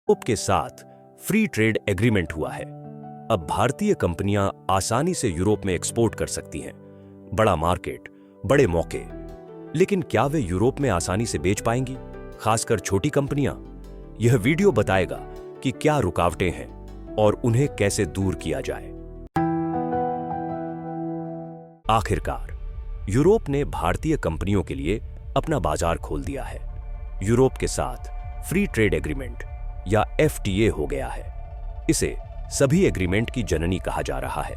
Europe के साथ free trade agreement हुआ है। अब भारतीय कंपनियां आसानी से यूरोप में एक्सपोर्ट कर सकती हैं। बड़ा मार्केट, बड़े मौके। लेकिन क्या वे यूरोप में आसानी से बेच पाएंगी, खासकर छोटी कंपनियां? यह वीडियो बताएगा कि क्या रुकावटें हैं और उन्हें कैसे दूर किया जाए। आखिरकार यूरोप ने भारतीय कंपनियों के लिए अपना बाजार खोल दिया है। यूरोप के साथ फ्री ट्रेड एग्रीमेंट या FTA हो गया है। इसे सभी एग्रीमेंट की जननी कहा जा रहा है।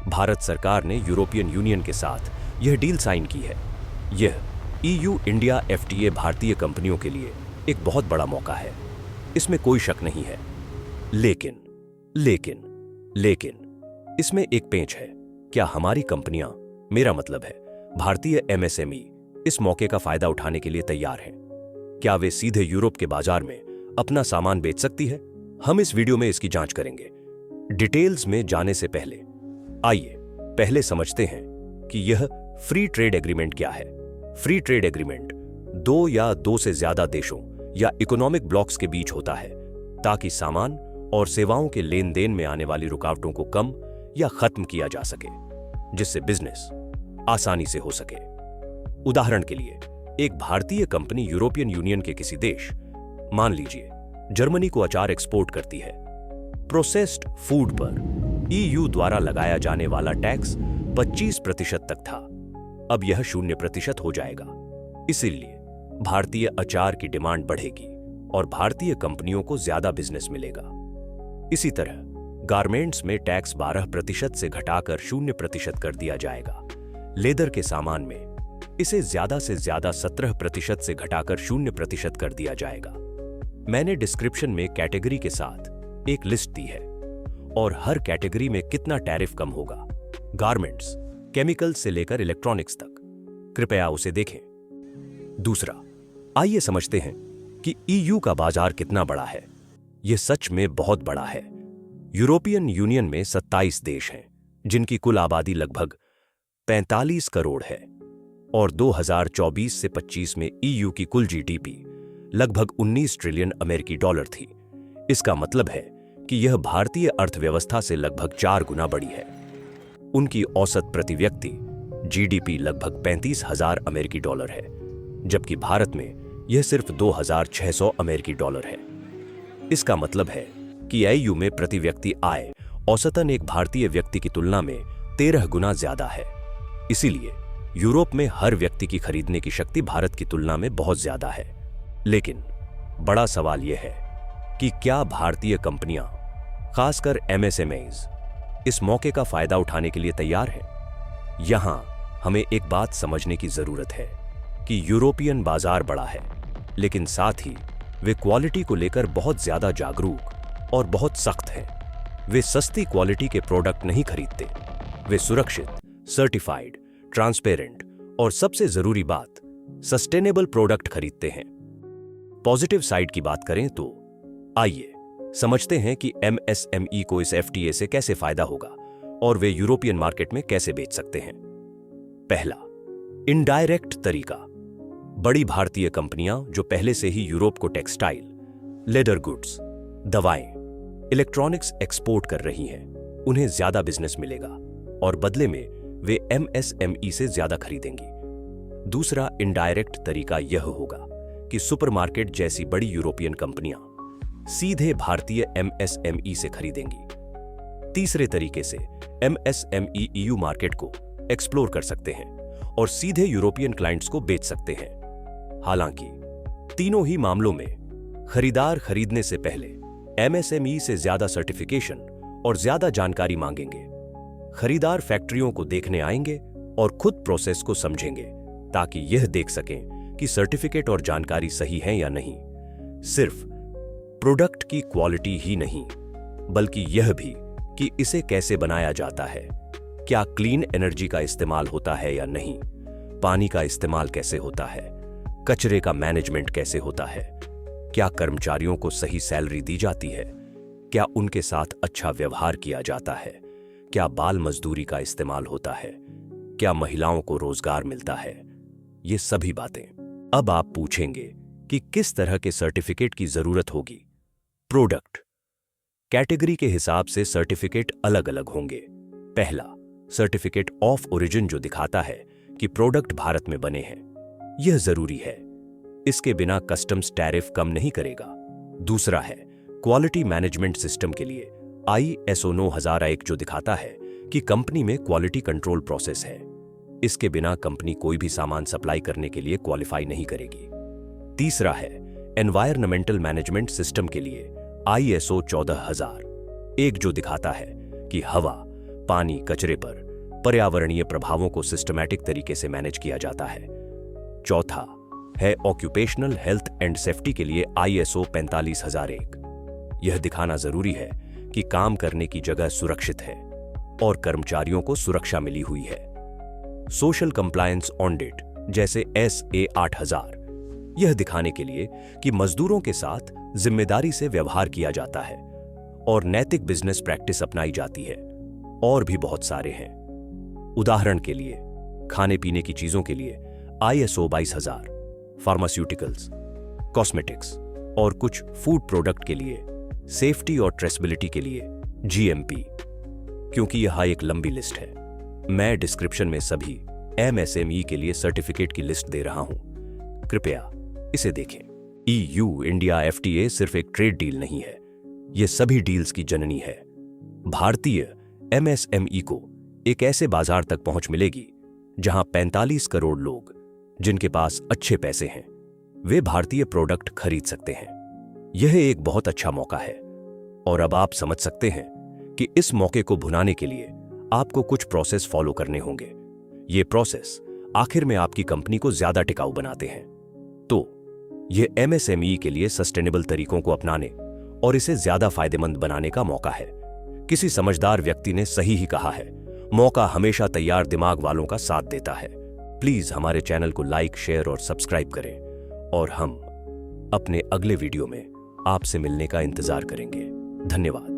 भारत सरकार ने यूरोपियन यूनियन के साथ यह डील साइन की है। यह EU इंडिया FTA भारतीय कंपनियों के लिए एक बहुत बड़ा मौका है, इसमें कोई शक नहीं है। लेकिन इसमें एक पेंच है। क्या हमारी कंपनियां, मेरा मतलब है भारतीय MSME, इस मौके का फायदा उठाने के लिए तैयार हैं? क्या वे सीधे यूरोप के बाजार में अपना सामान बेच सकती है? हम इस वीडियो में इसकी जांच करेंगे। डिटेल्स में जाने से पहले आइए पहले समझते हैं कि यह फ्री ट्रेड एग्रीमेंट क्या है। फ्री ट्रेड एग्रीमेंट दो या दो से ज्यादा देशों या इकोनॉमिक ब्लॉक्स के बीच होता है ताकि सामान और सेवाओं के लेन देन में आने वाली रुकावटों को कम या खत्म किया जा सके, जिससे बिजनेस आसानी से हो सके। उदाहरण के लिए, एक भारतीय कंपनी यूरोपियन यूनियन के किसी देश, मान लीजिए जर्मनी को अचार एक्सपोर्ट करती है। प्रोसेस्ड फूड पर EU द्वारा लगाया जाने वाला टैक्स 25% तक था। अब यह 0% हो जाएगा। इसीलिए भारतीय अचार की डिमांड बढ़ेगी और भारतीय कंपनियों को ज्यादा बिजनेस मिलेगा। इसी तरह गारमेंट्स में टैक्स 12% से घटाकर 0% कर दिया जाएगा। लेदर के सामान में इसे ज्यादा से ज्यादा 17% से घटाकर 0% कर दिया जाएगा। मैंने डिस्क्रिप्शन में कैटेगरी के साथ एक लिस्ट दी है और हर कैटेगरी में कितना टैरिफ कम होगा, गारमेंट्स, केमिकल्स से लेकर इलेक्ट्रॉनिक्स तक। कृपया उसे देखें। दूसरा, आइए समझते हैं कि EU का बाजार कितना बड़ा है। यह सच में बहुत बड़ा है। यूरोपियन यूनियन में 27 देश हैं, जिनकी कुल आबादी लगभग 45 करोड़ है और 2024 से 25 में EU की कुल GDP लगभग 19 ट्रिलियन अमेरिकी डॉलर थी। इसका मतलब है कि यह भारतीय अर्थव्यवस्था से लगभग 4 गुना बड़ी है। उनकी औसत प्रति व्यक्ति GDP लगभग 35,000 अमेरिकी डॉलर है, जबकि भारत में यह सिर्फ 2,600 अमेरिकी डॉलर है। इसका मतलब है कि EU में प्रति व्यक्ति आय औसतन एक भारतीय व्यक्ति की तुलना में 13 गुना ज्यादा है। इसीलिए यूरोप में हर व्यक्ति की खरीदने की शक्ति भारत की तुलना में बहुत ज्यादा है। लेकिन बड़ा सवाल यह है कि क्या भारतीय कंपनियां, खासकर MSMEs, इस मौके का फायदा उठाने के लिए तैयार हैं? यहां हमें एक बात समझने की जरूरत है कि यूरोपियन बाजार बड़ा है, लेकिन साथ ही वे क्वालिटी को लेकर बहुत ज्यादा जागरूक और बहुत सख्त हैं। वे सस्ती क्वालिटी के प्रोडक्ट नहीं खरीदते। वे सुरक्षित, सर्टिफाइड, ट्रांसपेरेंट और सबसे जरूरी बात, सस्टेनेबल प्रोडक्ट खरीदते हैं। पॉजिटिव साइड की बात करें तो आइए समझते हैं कि MSME को इस FTA से कैसे फायदा होगा और वे यूरोपियन मार्केट में कैसे बेच सकते हैं। पहला, इनडायरेक्ट तरीका। बड़ी भारतीय कंपनियां जो पहले से ही यूरोप को टेक्सटाइल, लेदर गुड्स, दवाएं, इलेक्ट्रॉनिक्स एक्सपोर्ट कर रही हैं, उन्हें ज्यादा बिजनेस मिलेगा और बदले में वे MSME से ज्यादा खरीदेंगी। दूसरा इनडायरेक्ट तरीका यह होगा कि सुपरमार्केट जैसी बड़ी यूरोपियन कंपनियां सीधे भारतीय MSME से खरीदेंगी। तीसरे तरीके से MSME EU मार्केट को एक्सप्लोर कर सकते हैं और सीधे यूरोपियन क्लाइंट्स को बेच सकते हैं। हालांकि तीनों ही मामलों में खरीदार खरीदने से पहले MSME से ज्यादा सर्टिफिकेशन और ज्यादा जानकारी मांगेंगे। खरीदार फैक्ट्रियों को देखने आएंगे और खुद प्रोसेस को समझेंगे ताकि यह देख सकें कि सर्टिफिकेट और जानकारी सही है या नहीं। सिर्फ प्रोडक्ट की क्वालिटी ही नहीं, बल्कि यह भी कि इसे कैसे बनाया जाता है, क्या क्लीन एनर्जी का इस्तेमाल होता है या नहीं, पानी का इस्तेमाल कैसे होता है, कचरे का मैनेजमेंट कैसे होता है, क्या कर्मचारियों को सही सैलरी दी जाती है, क्या उनके साथ अच्छा व्यवहार किया जाता है, क्या बाल मजदूरी का इस्तेमाल होता है, क्या महिलाओं को रोजगार मिलता है। ये सभी बातें। अब आप पूछेंगे कि किस तरह के सर्टिफिकेट की जरूरत होगी। प्रोडक्ट कैटेगरी के हिसाब से सर्टिफिकेट अलग अलग होंगे। पहला, सर्टिफिकेट ऑफ ओरिजिन, जो दिखाता है कि प्रोडक्ट भारत में बने हैं। यह जरूरी है, इसके बिना कस्टम्स टैरिफ कम नहीं करेगा। दूसरा है क्वालिटी मैनेजमेंट सिस्टम के लिए ISO 9001, जो दिखाता है कि कंपनी में क्वालिटी कंट्रोल प्रोसेस है। इसके बिना कंपनी कोई भी सामान सप्लाई करने के लिए क्वालिफाई नहीं करेगी। तीसरा है एनवायरमेंटल मैनेजमेंट सिस्टम के लिए ISO 14001, जो दिखाता है कि हवा, पानी, कचरे पर पर्यावरणीय प्रभावों को सिस्टमैटिक तरीके से मैनेज किया जाता है। चौथा है ऑक्यूपेशनल हेल्थ एंड सेफ्टी के लिए ISO 45001। यह दिखाना जरूरी है कि काम करने की जगह सुरक्षित है और कर्मचारियों को सुरक्षा मिली हुई है। सोशल कंप्लायंस ऑडिट जैसे SA 8000, यह दिखाने के लिए कि मजदूरों के साथ जिम्मेदारी से व्यवहार किया जाता है और नैतिक बिजनेस प्रैक्टिस अपनाई जाती है। और भी बहुत सारे हैं। उदाहरण के लिए खाने पीने की चीजों के लिए ISO 22000, फार्मास्यूटिकल्स, कॉस्मेटिक्स और कुछ फूड प्रोडक्ट के लिए सेफ्टी और ट्रेसेबिलिटी के लिए GMP। क्योंकि यह एक लंबी लिस्ट है, मैं डिस्क्रिप्शन में सभी MSME के लिए सर्टिफिकेट की लिस्ट दे रहा हूं, कृपया इसे देखें। EU इंडिया FTA सिर्फ एक ट्रेड डील नहीं है, यह सभी डील्स की जननी है। भारतीय MSME को एक ऐसे बाजार तक पहुंच मिलेगी जहां 45 करोड़ लोग, जिनके पास अच्छे पैसे हैं, वे भारतीय प्रोडक्ट खरीद सकते हैं। यह एक बहुत अच्छा मौका है और अब आप समझ सकते हैं कि इस मौके को भुनाने के लिए आपको कुछ प्रोसेस फॉलो करने होंगे। ये प्रोसेस आखिर में आपकी कंपनी को ज्यादा टिकाऊ बनाते हैं। तो यह MSME के लिए सस्टेनेबल तरीकों को अपनाने और इसे ज्यादा फायदेमंद बनाने का मौका है। किसी समझदार व्यक्ति ने सही ही कहा है, मौका हमेशा तैयार दिमाग वालों का साथ देता है। प्लीज हमारे चैनल को लाइक, शेयर और सब्सक्राइब करें और हम अपने अगले वीडियो में आपसे मिलने का इंतजार करेंगे। धन्यवाद।